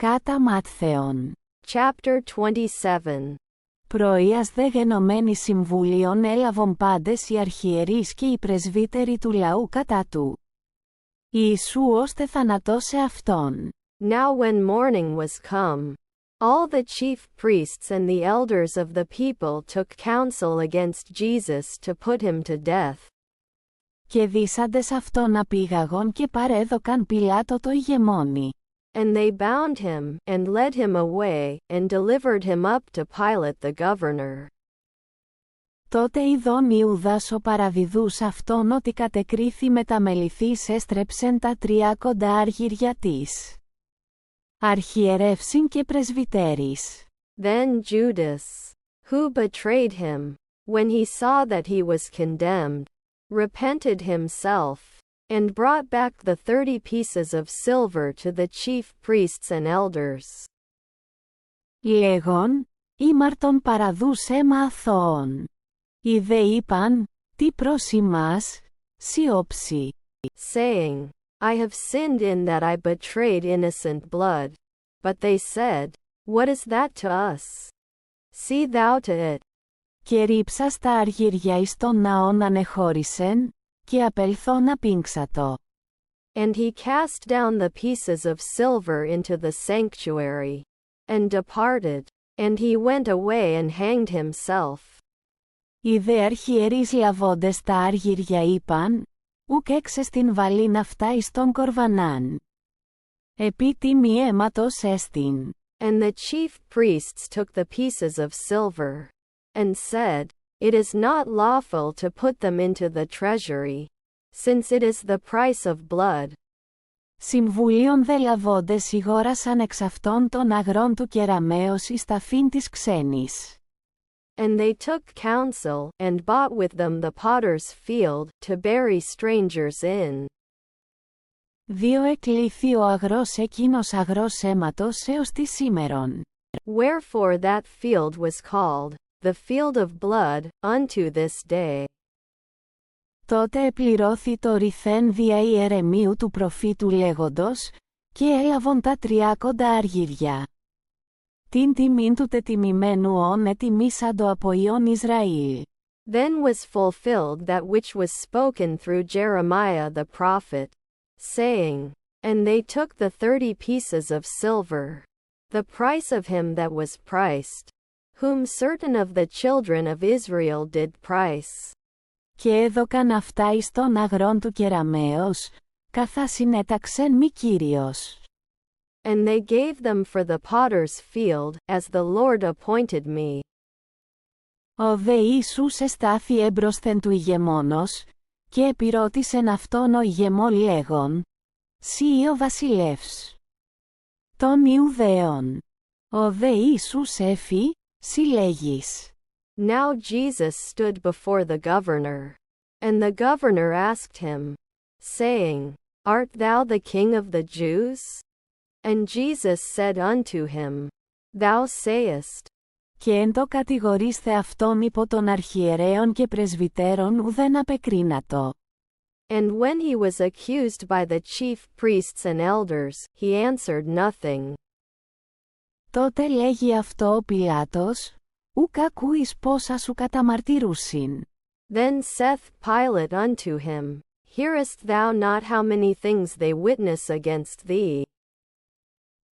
Κατά Μάτθεον. Chapter 27. Πρωίας δε γενομένη συμβούλιον έλαβον πάντες οι αρχιερείς και οι πρεσβύτεροι του λαού κατά του. Ιησού ώστε θανατώσε αυτόν. Now when morning was come, all the chief priests and the elders of the people took counsel against Jesus to put him to death. Και δίσαντες αυτόν απήγαγον και παρέδωκαν Πιλάτο το ηγεμόνι. And they bound him, and led him away, and delivered him up to Pilate the governor. Τότε ειδών Ιούδας ο παραδιδούς αυτόν ότι κατεκρίθη μεταμεληθείς έστρεψεν τα 30 αργύρια της. Αρχιερεύσιν και πρεσβυτέρης. Then Judas, who betrayed him, when he saw that he was condemned, repented himself, and brought back the 30 pieces of silver to the chief priests and elders. Λέγον, ήμαρτον παραδούς αίμα αθώων. Οι δε είπαν, τι προς ημάς, σιώψει. Saying, I have sinned in that I betrayed innocent blood. But they said, What is that to us? See thou to it. Και ρίψας τα αργύρια εις τον ναόν ανεχώρησεν, και απελθόν απήγξατο. And he cast down the pieces of silver into the sanctuary, and departed, and he went away and hanged himself. Οι δε αρχιερείς λαβώντες τα αργύρια είπαν, ουκ έξες την βαλήν αυτά εις τον κορβανάν. Επί τιμή αίματος έστιν. And the chief priests took the pieces of silver, and said, It is not lawful to put them into the treasury, since it is the price of blood. Συμβουλίων δε λαβώντες ηγόρασαν εξ αυτών των αγρών του κεραμέως εις ταφήν της ξένης. And they took counsel, and bought with them the potter's field, to bury strangers in. Δύο εκλήθη ο αγρός εκείνος αγρός αίματος έως τη σήμερον. Wherefore that field was called, the field of blood, unto this day. Τότε επληρώθη το ρηθέν δια Ιερεμίου του προφήτου λέγοντος, και έλαβον τα 30 αργύρια. Την τιμήν του τετιμημένου ον ετιμήσαντο από Ιων Ισραήλ. Then was fulfilled that which was spoken through Jeremiah the prophet, saying, And they took the 30 pieces of silver, the price of him that was priced, whom certain of the children of Israel did price. Και έδωκαν αυτά εις των αγρών του κεραμέως, καθά συνέταξεν μη Κύριος. And they gave them for the potter's field, as the Lord appointed me. Ο δε Ιησούς εστάθη έμπροσθεν του ηγεμόνος, και επιρώτησεν αυτόν ο ηγεμόν λέγον, «Σύ ο βασιλεύς των Ιουδαίων». Ο δε Ιησούς έφη, «Σύ λέγεις». Now Jesus stood before the governor. And the governor asked him, saying, Art thou the king of the Jews? And Jesus said unto him, Thou sayest. Και εν το κατηγορείσθε αυτόν υπό των αρχιερέων και πρεσβυτέρων ουδέν απεκρίνατο. And when he was accused by the chief priests and elders, he answered nothing. Τότε λέγει αυτό ο Πιλάτος, ουκ ακούεις πόσα σου καταμαρτυρούσιν. Then saith Pilate unto him, Hearest thou not how many things they witness against thee?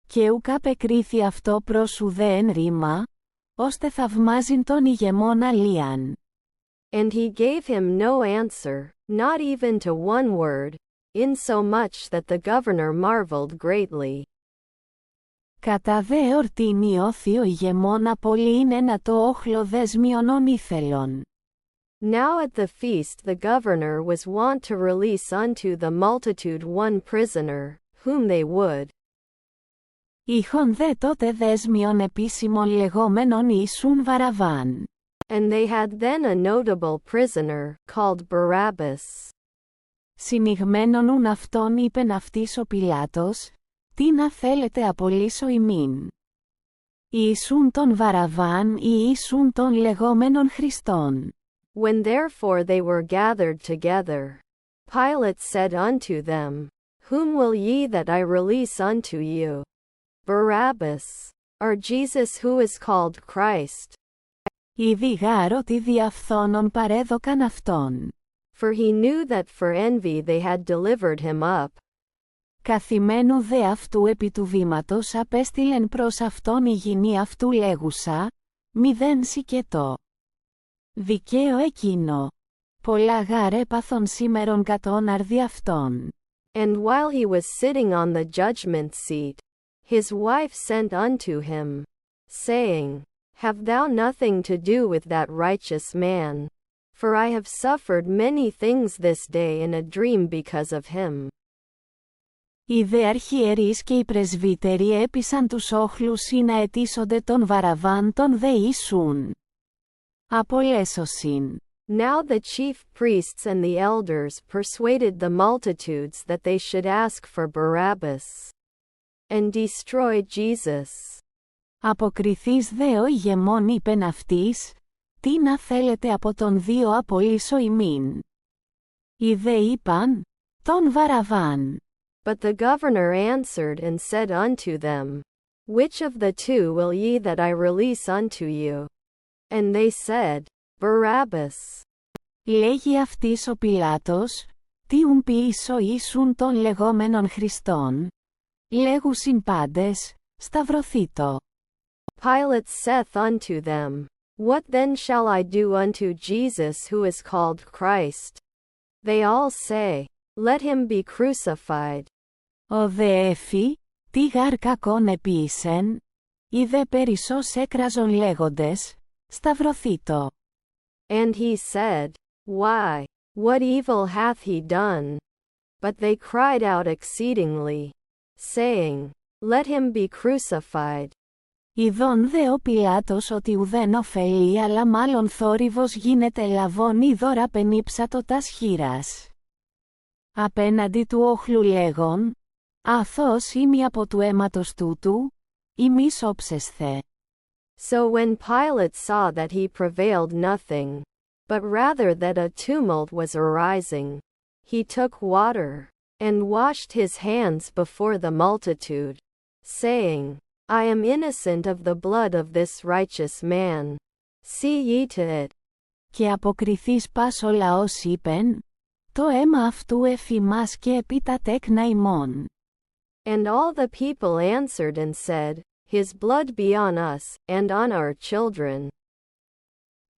Και ουκ απεκρίθη αυτό προς ουδέν ρήμα, ώστε θαυμάζειν τον ηγεμόν αλίαν. And he gave him no answer, not even to one word, insomuch that the governor marveled greatly. Κατά δε εορτήν ιώθη ο ηγεμόν απολύειν ένα το όχλο δέσμιον ον ήθελον. Now at the feast the governor was wont to release unto the multitude one prisoner, whom they would. Είχον δε τότε δέσμιον επίσημον λεγόμενον Ιησούν Βαραβάν. And they had then a notable prisoner, called Barabbas. Συνηγμένον ουν αυτόν είπεν αυτής ο Πιλάτος, τι να θέλετε απολύσω ημίν. Ιησούν τον Βαραβάν ή Ιησούν τον λεγόμενον Χριστόν. When therefore they were gathered together, Pilate said unto them, Whom will ye that I release unto you? Barabbas, or Jesus who is called Christ. Ήδη γάρ ότι διαφθόνων παρέδωκαν αυτόν. For he knew that for envy they had delivered him up. Καθημένου δε αυτού επί του βήματος απέστειλεν προς αυτόν η γυνή αυτού λέγουσα, μηδέν σικετό. Δικαίο εκείνο. Πολλά γάρ έπαθον σήμερον κατ' αρδι αυτόν. And while he was sitting on the judgment seat, his wife sent unto him, saying, Have thou nothing to do with that righteous man? For I have suffered many things this day in a dream because of him. Οι δε αρχιερείς και οι πρεσβύτεροι έπεισαν τους όχλους ή να αιτήσονται τον Βαραβάν τον δε Ιησούν. Απολέσωσιν. Now the chief priests and the elders persuaded the multitudes that they should ask for Barabbas and destroy Jesus. Αποκριθείς δε ο ηγεμόν είπεν αυτής, τι να θέλετε από τον δύο απολύσω ημίν. Οι δε είπαν, τον Βαραβάν. But the governor answered and said unto them, Which of the two will ye that I release unto you? And they said, Barabbas. Λέγει αυτής ο Πιλάτος, τι ουν ποιήσω Ιησούν των λεγόμενων Χριστών. Λέγουσιν πάντες, σταυρωθήτω. Pilate saith unto them, What then shall I do unto Jesus who is called Christ? They all say, Let him be crucified. Ο δε έφη, τι γάρ κακόν επίησεν, οι δε περισσός έκραζον λέγοντες, σταυρωθήτω. And he said, Why, what evil hath he done? But they cried out exceedingly, saying, Let him be crucified. Ιδών δε ο Πιλάτος ότι ουδέν ωφελεί αλλά μάλλον θόρυβος γίνεται λαβών ή δώρα πενίψατο τας χείρας. Απέναντι του όχλου λέγον, αθώος είμαι από του αίματος τούτου, ημείς όψεσθε. So when Pilate saw that he prevailed nothing, but rather that a tumult was arising, he took water, and washed his hands before the multitude, saying, I am innocent of the blood of this righteous man. See ye to it. Και αποκριθείς πας ο λαός είπεν, το αίμα αυτού εφ' μας και επί τα τέκνα ημών. And all the people answered and said, His blood be on us, and on our children.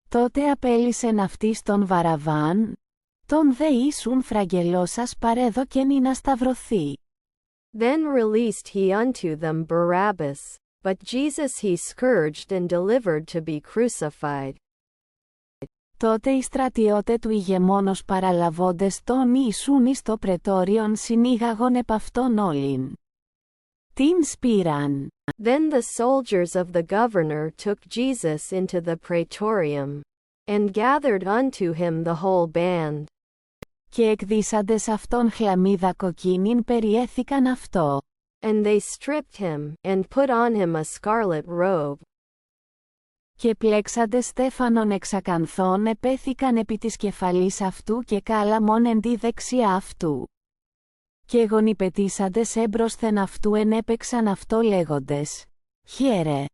Τότε απέλυσεν αυτής τον Βαραβάν, τον δε Ιησούν φραγγελώσας παρέδοκεν ή να σταυρωθεί. Then released he unto them Barabbas, but Jesus he scourged and delivered to be crucified. Τότε οι στρατιώτε του ηγεμόνος παραλαβώντες τον Ιησούν εις το πρετόριον συνήγαγον επ' αυτόν όλην. Την σπήραν. Then the soldiers of the governor took Jesus into the praetorium, and gathered unto him the whole band. Και εκδίσαντες αυτόν χλαμίδα κοκκίνην περιέθηκαν αυτό. And they stripped him, and put on him a scarlet robe. Και πλέξαντες στέφανον εξακανθών επέθηκαν επί της κεφαλής αυτού και κάλαμον εν τη δεξιά αυτού. Και γονιπετήσαντες έμπροσθεν αυτού ενέπαιξαν αυτό λέγοντες, χαίρε,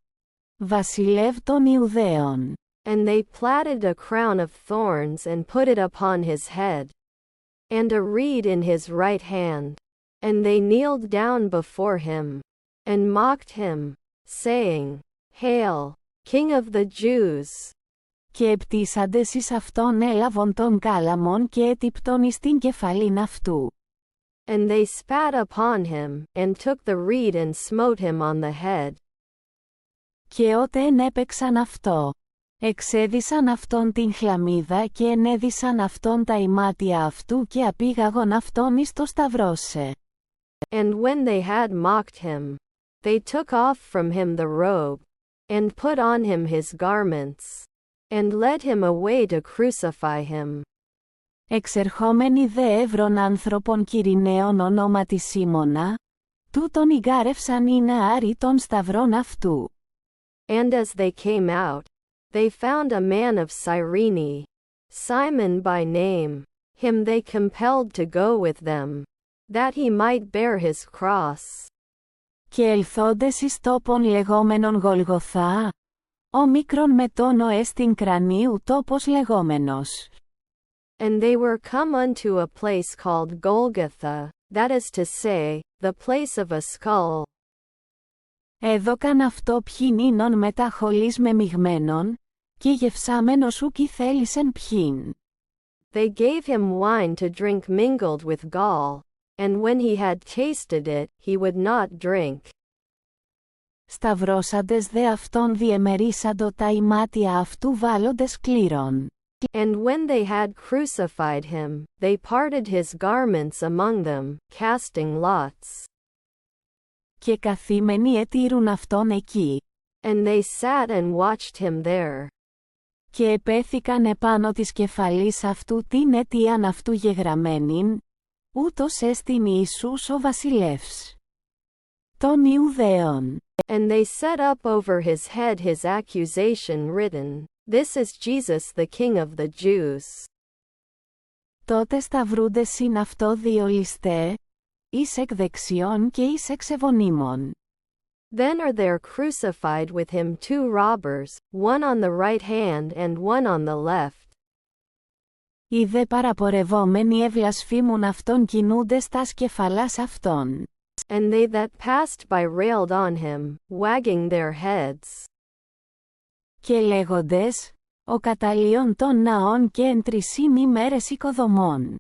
βασιλεύ των Ιουδαίων. And they platted a crown of thorns and put it upon his head, and a reed in his right hand. And they kneeled down before him, and mocked him, saying, Hail, King of the Jews! Και επτήσαντες εις αυτόν έλαβον τον κάλαμον και έτυπτον εις την κεφαλήν αυτού. And they spat upon him, and took the reed and smote him on the head. Και ότε ενέπαιξαν αυτό, εξέδισαν αυτόν την χλαμίδα και ενέδισαν αυτόν τα ημάτια αυτού και απήγαγον αυτόν εις το σταυρώσε. And when they had mocked him, they took off from him the robe, and put on him his garments, and led him away to crucify him. Εξερχόμενοι δε εύρων άνθρωπον Κυριναίων ονόματι Σίμωνα, τούτον ηγάρευσαν ή να άρει τον σταυρόν αυτού. And as they came out, they found a man of Cyrene, Simon by name. Him they compelled to go with them, that he might bear his cross. Και ελθόντες εις τόπον λεγόμενον Γολγοθά, ο μικρον με τόνο εστιν κρανίου τόπος λεγόμενος. And they were come unto a place called Golgotha, that is to say, the place of a skull. Έδωκαν αυτό ποιην μετά χολής μεμιγμένον, και γευσάμενος ουκ ηθέλησεν ποιήν. They gave him wine to drink mingled with gall, and when he had tasted it, he would not drink. Σταυρώσαντες δε αυτόν διεμερίσαντο τα ημάτια αυτού βάλλοντες κλήρων. And when they had crucified him, they parted his garments among them, casting lots. Και καθήμενοι ετήρουν αυτόν εκεί. And they sat and watched him there. Και επέθηκαν επάνω της κεφαλής αυτού την αιτίαν αυτού γεγραμμένην, ούτως έστιν Ιησούς ο βασιλεύς των Ιουδαίων. And they set up over his head his accusation written, This is Jesus the King of the Jews. Τότε σταυρούντες συν αυτό δύο ληστέ, εις εκ δεξιών και εις εξ ευωνύμων. Then are there crucified with him 2 robbers, one on the right hand and one on the left. Οι δε παραπορευόμενοι ευλασφήμουν αυτόν κινούντες τας κεφαλάς αυτών. And they that passed by railed on him, wagging their heads. Και λέγοντες, ο καταλύων των ναών και εν 3 ημέρες οικοδομών.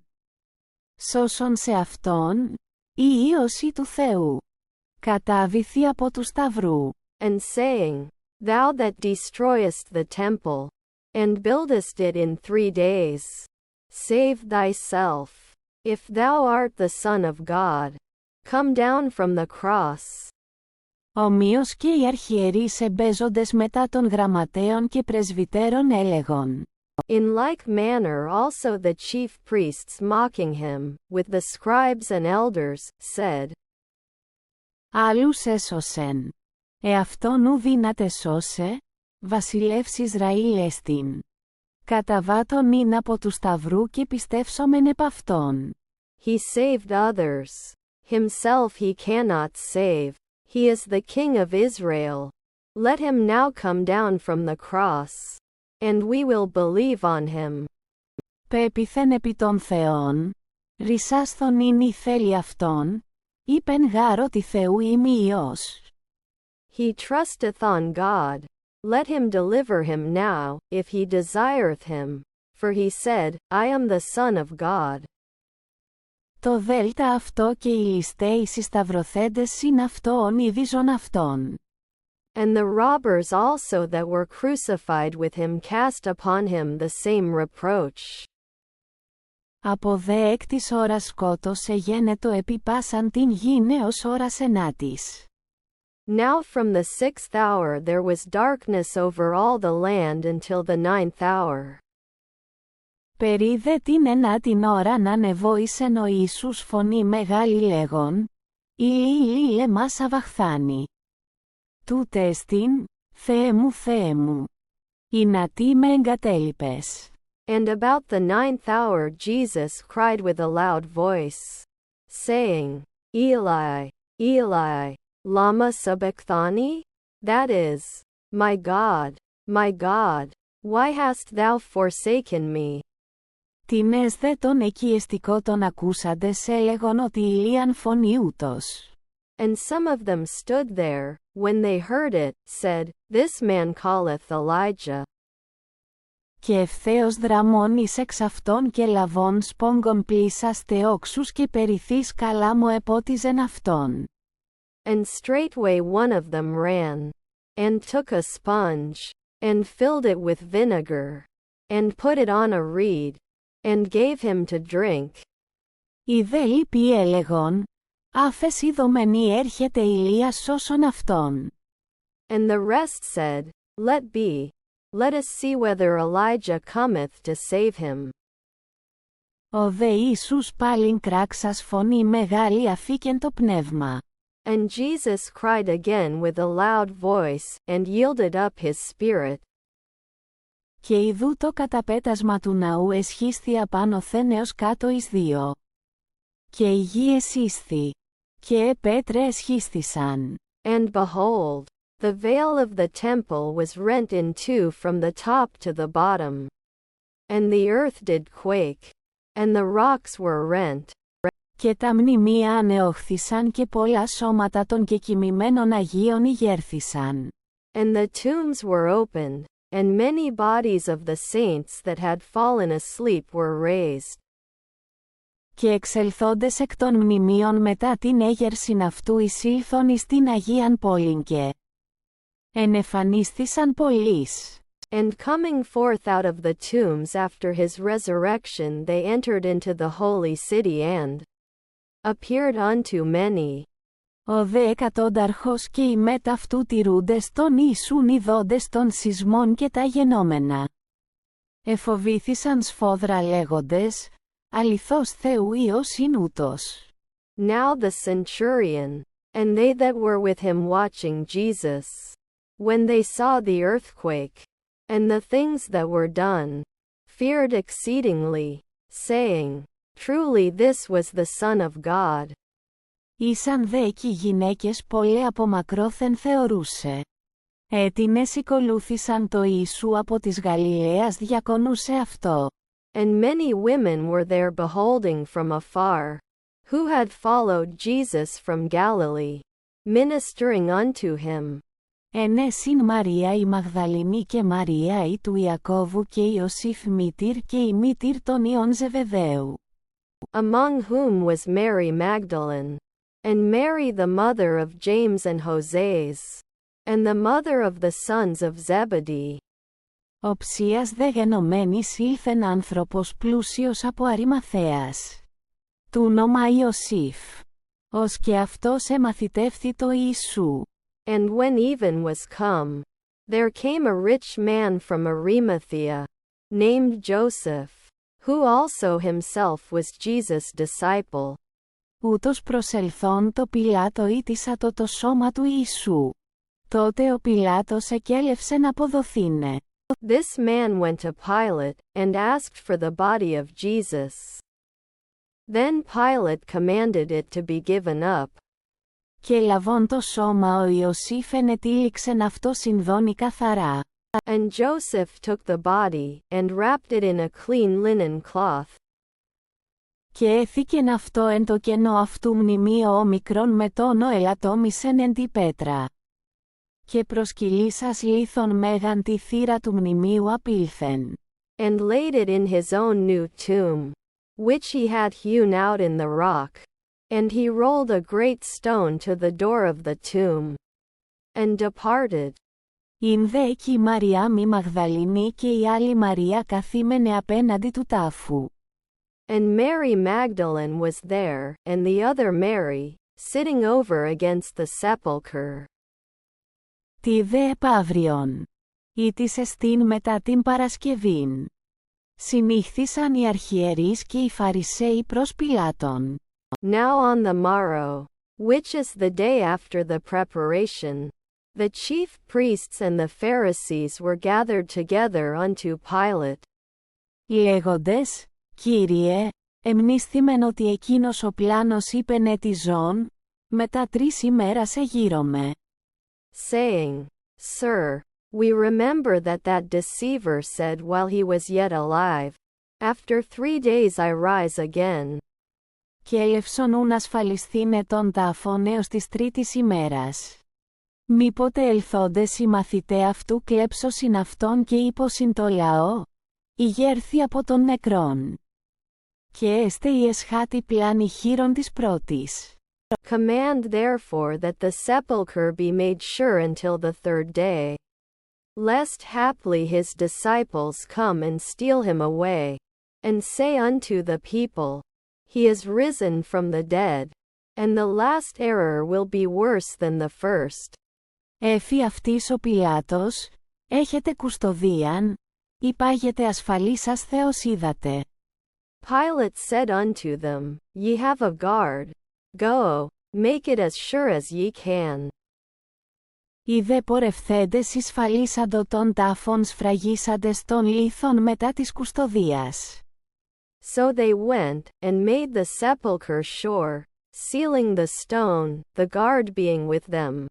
Σώσον σε αυτόν, η Υιός του Θεού. Κατάβηθη από του σταυρού. And saying, Thou that destroyest the temple, and buildest it in 3 days, save thyself. If thou art the Son of God, come down from the cross. Ομοίως και οι αρχιερείς εμπέζοντες μετά των γραμματέων και πρεσβυτέρων έλεγον. In like manner also the chief priests mocking him, with the scribes and elders, said, Άλλους έσωσεν. Εαυτόν ου δύναται σώσε, βασιλεύς Ισραήλ εστιν. Καταβάτων ειν από του σταυρού και πιστεύσομεν επ' αυτόν. He saved others. Himself he cannot save. He is the King of Israel. Let him now come down from the cross, and we will believe on him. Πέπιθεν επί των Θεών, ρισάσθον ειν η θέλει αυτόν, είπεν γάρ ότι Θεού είμαι Υιός. He trusteth on God. Let him deliver him now, if he desireth him. For he said, I am the Son of God. Το δέλτα αυτό και οι ληστέ οι συσταυρωθέντες συν αυτόν ειδίζον αυτόν. And the robbers also that were crucified with him cast upon him the same reproach. Από δε έκτης ώρας σκότος εγένετο επί πάσαν την γην έως ώρας ενάτης. Now from the 6th hour there was darkness over all the land until the 9th hour. Περί δε την ενάτην ώραν ανεβόησεν ο Ιησούς φωνή μεγάλη λέγον, Ηλί λεμάς αβαχθάνη. Τούτε εστίν, Θεέ μου, ηνατί με εγκατέλειπες. And about the 9th hour Jesus cried with a loud voice, saying, Eli, Eli, lama sabachthani? That is, my God, why hast thou forsaken me? Τινές δε τον εκειεστικό τον ακούσαντες έλεγον ότι Ηλίαν φωνή ούτως. And some of them stood there, when they heard it, said, This man calleth Elijah. Και ευθέως δραμών εις εξ αυτών και λαβών σπόγγων πλήσαστε όξους και περιθείς καλάμο επότιζεν αυτόν. And straightway one of them ran, and took a sponge, and filled it with vinegar, and put it on a reed, and gave him to drink. Οι δε λύποι έλεγον, άφες ειδωμενή έρχεται Ηλίας σώσον αυτόν. And the rest said, Let be. Let us see whether Elijah cometh to save him. Ο δε Ιησούς πάλιν κράξας φωνή μεγάλη αφήκεν το πνεύμα. And Jesus cried again with a loud voice, and yielded up his spirit. Και ιδού το καταπέτασμα του ναού εσχίσθη απάνωθεν έως κάτω εις 2. Και η γη εσύσθη. Και πέτρε εσχίστησαν. And behold, the veil of the temple was rent in two from the top to the bottom. And the earth did quake, and the rocks were rent. Και τα μνημεία ανεώχθησαν και πολλά σώματα των κεκοιμημένων Αγίων ηγέρθησαν. And the tombs were opened, and many bodies of the saints that had fallen asleep were raised. Και εξελθόντες εκ των μνημείων μετά την έγερσιν αυτού εισήλθον εις την Αγίαν πόλην και ενεφανίσθησαν πολλοίς. And coming forth out of the tombs after his resurrection they entered into the holy city and appeared unto many. Ο δε εκατόνταρχος και οι μετ' αυτού τηρούντες τον Ιησούν ειδώντες των σεισμών και τα γενόμενα. Εφοβήθησαν σφόδρα λέγοντες, αληθώς Θεού Υιός ειν ούτος. Now the centurion, and they that were with him watching Jesus, when they saw the earthquake, and the things that were done, feared exceedingly, saying, Truly this was the Son of God. Ήσαν δε εκεί γυναίκες πολλοί από μακρόθεν θεωρούσε. Έτινες ακολούθησαν το Ιησού από της Γαλιλαίας διακονούσε αυτό. And many women were there beholding from afar, who had followed Jesus from Galilee, ministering unto him. Ενέσιν Μαρία η Μαγδαληνή και Μαρία η του Ιακώβου και Ιωσήφ μήτηρ και η μήτηρ των Ιων Ζεβεδαίου. Among whom was Mary Magdalene, and Mary the mother of James and Joses, and the mother of the sons of Zebedee. Οψίας δε γενομένης ήλθεν άνθρωπος πλούσιος από Αριμαθαίας. Του όνομα Ιωσήφ. Ως και αυτός εμαθητεύθη το Ιησού. And when even was come, there came a rich man from Arimathea, named Joseph, who also himself was Jesus' disciple. Ούτως προσελθόν το Πιλάτο ήτισατο το σώμα του Ιησού. Τότε ο Πιλάτος εκέλευσεν αποδοθήνε. This man went to Pilate, and asked for the body of Jesus. Then Pilate commanded it to be given up. Και λαβών το σώμα ο Ιωσήφ ενετύλιξεν αυτό συνδώνει καθαρά. And Joseph took the body, and wrapped it in a clean linen cloth. Και έθηκεν αυτό εν το κενό αυτού μνημείο ομικρόν με τόνο ελαττόμησεν εν τη πέτρα. Και προσκυλήσας λίθον μέγαν τη θύρα του μνημείου απήλθεν. And laid it in his own new tomb, which he had hewn out in the rock. And he rolled a great stone to the door of the tomb. And departed. Ην δε εκεί η Μαριά μη Μαγδαληνή και η άλλη Μαρία καθήμενε απέναντι του τάφου. And Mary Magdalene was there, and the other Mary, sitting over against the sepulchre. Τι δε επαύριον. Ήτης εστίν μετά την Παρασκευήν. Συνήχθησαν οι αρχιερείς και οι Φαρισαίοι προς Πιλάτων. Now on the morrow, which is the day after the preparation, the chief priests and the Pharisees were gathered together unto Pilate. Λέγοντες, Κύριε, εμνίσθημεν ότι εκείνος ο πλάνος είπεν έτι ζών, μετά 3 ημέρας εγείρομαι. Saying, Sir, we remember that deceiver said while he was yet alive, After 3 days I rise again. Και έλευσον ούν ασφαλισθήνε των τάφων έως της 3ης ημέρας. Μήποτε ελθόντες οι μαθητέ αυτού κλέψωσιν αυτόν και είπωσιν το λαό, ηγέρθη από των νεκρών. Και έστε η εσχάτη πλάνη χείρον της πρώτης. Command therefore that the sepulchre be made sure until the 3rd day, lest haply his disciples come and steal him away, and say unto the people, He is risen from the dead, and the last error will be worse than the first. Έφη αυτής ο Πιλάτος, έχετε κουστοδίαν, υπάγετε ασφαλίσας Θεός είδατε. Pilate said unto them, Ye have a guard. Go, make it as sure as ye can. Οι δε πορευθέντες εισφαλίσαντο των τάφων σφραγίσαντες των λίθων μετά της κουστοδίας. So they went, and made the sepulchre sure, sealing the stone, the guard being with them.